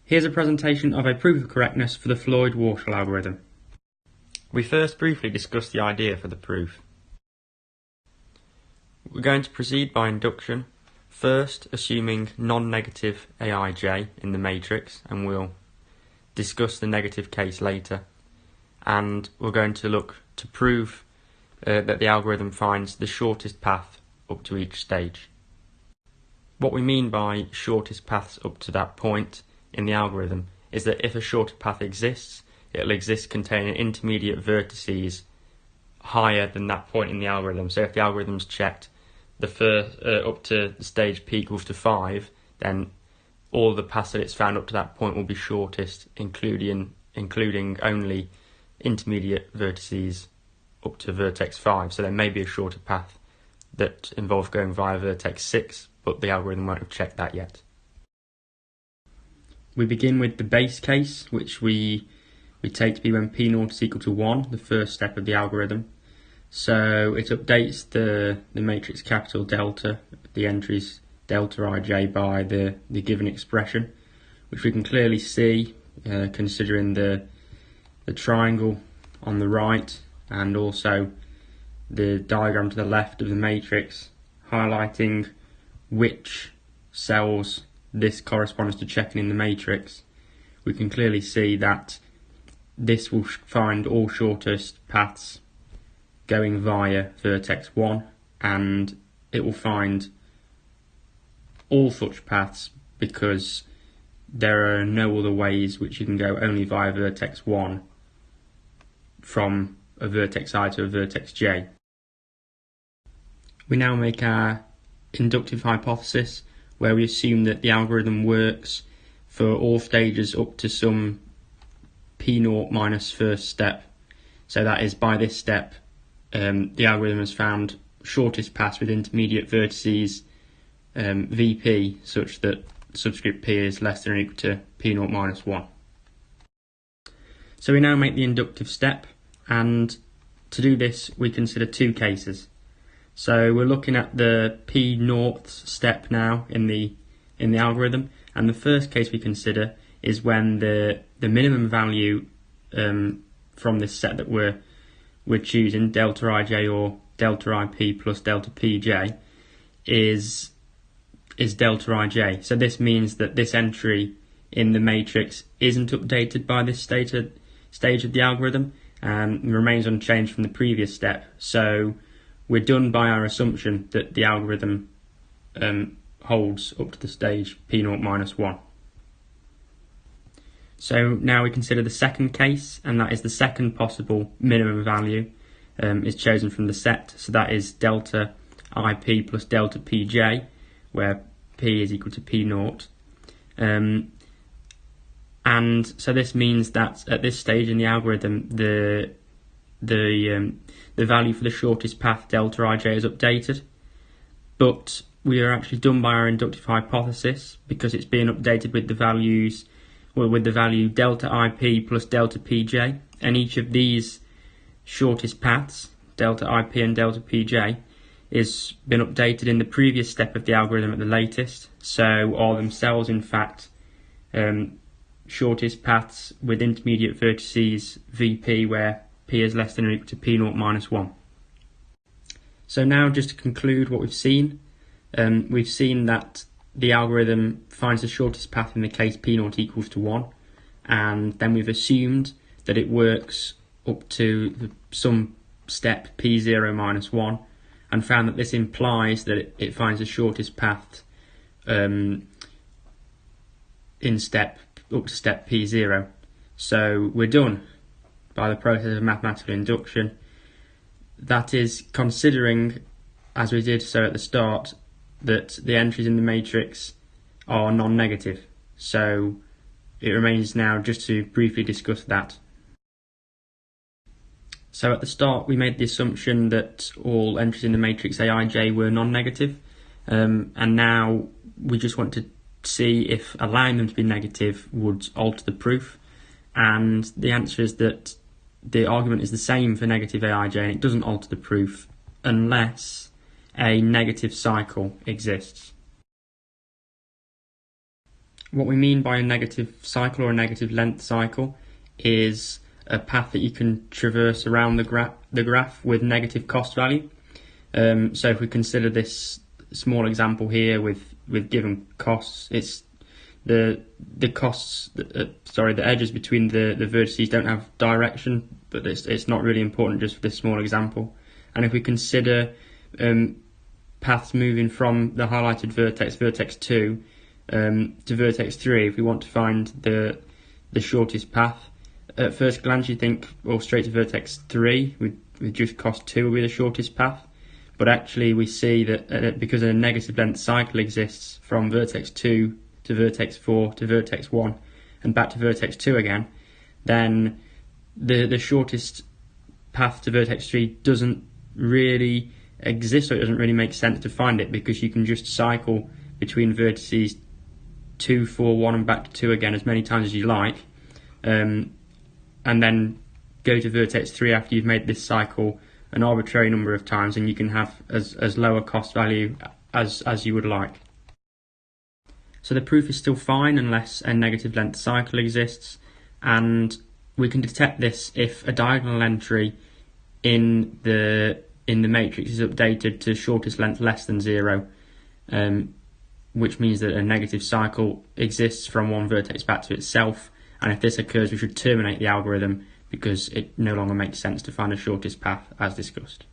Here's a presentation of a proof of correctness for the Floyd-Warshall algorithm. We first briefly discussed the idea for the proof. We're going to proceed by induction, first assuming non-negative Aij in the matrix, and we'll discuss the negative case later. And we're going to look to prove that the algorithm finds the shortest path up to each stage. What we mean by shortest paths up to that point in the algorithm is that if a shorter path exists, it'll exist containing intermediate vertices higher than that point in the algorithm. So if the algorithm's checked the first up to the stage p equals to 5, then all the paths that it's found up to that point will be shortest, including only intermediate vertices up to vertex 5. So there may be a shorter path that involves going via vertex 6, but the algorithm won't have checked that yet. We begin with the base case, which we take to be when p0 is equal to 1, the first step of the algorithm. So it updates the matrix capital delta, the entries delta ij by the given expression, which we can clearly see considering the triangle on the right and also the diagram to the left of the matrix, highlighting which cells this corresponds to checking in the matrix. We can clearly see that this will find all shortest paths going via vertex 1, and it will find all such paths because there are no other ways which you can go only via vertex 1 from a vertex I to a vertex j. We now make our inductive hypothesis, where we assume that the algorithm works for all stages up to some p0 minus first step. So that is, by this step, the algorithm has found shortest paths with intermediate vertices vp such that subscript p is less than or equal to p0 minus 1. So we now make the inductive step, and to do this we consider two cases. So we're looking at the p0th step now in the algorithm, and the first case we consider is when the minimum value from this set that we're choosing, delta ij or delta ip plus delta pj, is delta ij. So this means that this entry in the matrix isn't updated by this stage of the algorithm and remains unchanged from the previous step. So we're done by our assumption that the algorithm holds up to the stage p0 minus 1. So now we consider the second case, and that is the second possible minimum value is chosen from the set. So that is delta ip plus delta pj, where p is equal to p0. And so this means that at this stage in the algorithm, the value for the shortest path delta ij is updated, but we are actually done by our inductive hypothesis because it's being updated with the values, well, with the value delta ip plus delta pj, and each of these shortest paths, delta ip and delta pj, is been updated in the previous step of the algorithm at the latest. So are themselves in fact shortest paths with intermediate vertices vp, where p is less than or equal to p0 minus 1. So now, just to conclude what we've seen that the algorithm finds the shortest path in the case p0 equals to 1, and then we've assumed that it works up to some step p0 minus 1, and found that this implies that it finds the shortest path in up to step p0. So we're done by the process of mathematical induction. That is, considering, as we did so at the start, that the entries in the matrix are non-negative. So it remains now just to briefly discuss that. So at the start we made the assumption that all entries in the matrix Aij were non-negative, and now we just want to see if allowing them to be negative would alter the proof, and the answer is that the argument is the same for negative Aij, and it doesn't alter the proof unless a negative cycle exists. What we mean by a negative cycle or a negative length cycle is a path that you can traverse around the graph with negative cost value. So if we consider this small example here with given costs, it's the costs. The edges between the vertices don't have direction, but it's not really important just for this small example. And if we consider paths moving from the highlighted vertex 2, to vertex 3, if we want to find the shortest path, at first glance you think, well, straight to vertex 3 with just cost 2 will be the shortest path. But actually we see that because a negative length cycle exists from vertex 2 to vertex 4 to vertex 1 and back to vertex 2 again, then the shortest path to vertex 3 doesn't really exist, or it doesn't really make sense to find it, because you can just cycle between vertices 2, 4, 1 and back to 2 again as many times as you like, and then go to vertex 3 after you've made this cycle an arbitrary number of times, and you can have as low a cost value as you would like. So the proof is still fine unless a negative length cycle exists, and we can detect this if a diagonal entry in the matrix is updated to shortest length less than 0, which means that a negative cycle exists from one vertex back to itself, and if this occurs we should terminate the algorithm because it no longer makes sense to find the shortest path as discussed.